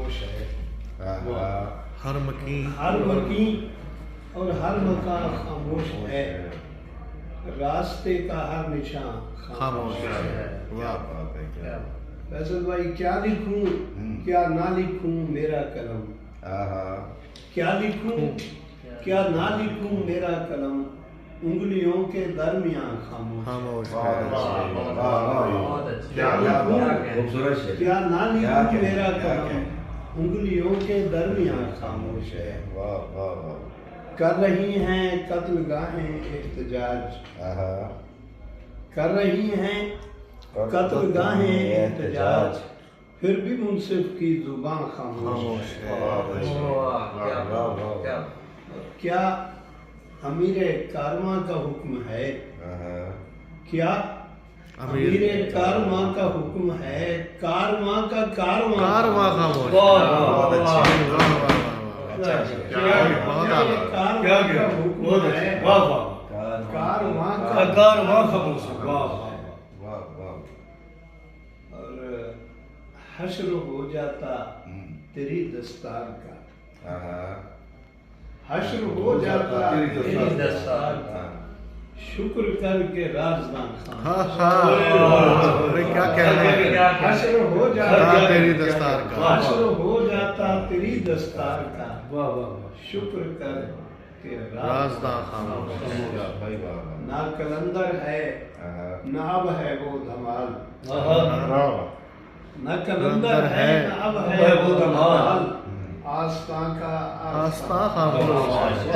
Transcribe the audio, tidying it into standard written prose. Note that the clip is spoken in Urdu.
خاموش ہے، ہر مکین اور ہر مکان خاموش ہے، راستے کا ہر نشان خاموش ہے۔ کیا بات ہے، کیا فیصل بھائی، کیا لکھوں کیا نہ لکھوں میرا قلم، کیا لکھوں کیا نہ لکھوں میرا قلم، انگلیوں کے درمیان خاموش ہے۔ کیا نہ لکھوں میرا قلم، انگلیوں کے درمیان خاموش ہے۔ کر رہی ہیں قتل گاہیں احتجاج، کر رہی ہیں قتل گاہیں احتجاج، پھر بھی منصف کی زبان خاموش ہے۔ کیا امیر کارواں کا حکم ہے، کیا امیر کارواں کا حکم ہے، کارواں کا کارواں خاموش ہے۔ بہت اچھا، اور حشر ہو جاتا تیری دستار کا، حشر ہو جاتا تیری دستار کا، شکر کر کے رازداں کیا کہنا ہے، حشر ہو جاتا تیری دستار کا، حشر ہو جاتا تیری دستار کا، شکر کر کے رازداں خاموش ہے۔ نہ کلندر ہے نہ اب ہے وہ دھمال، نہ کلندر ہے نہ اب ہے وہ دھمال، آستاں کا آستاں خاموش ہے۔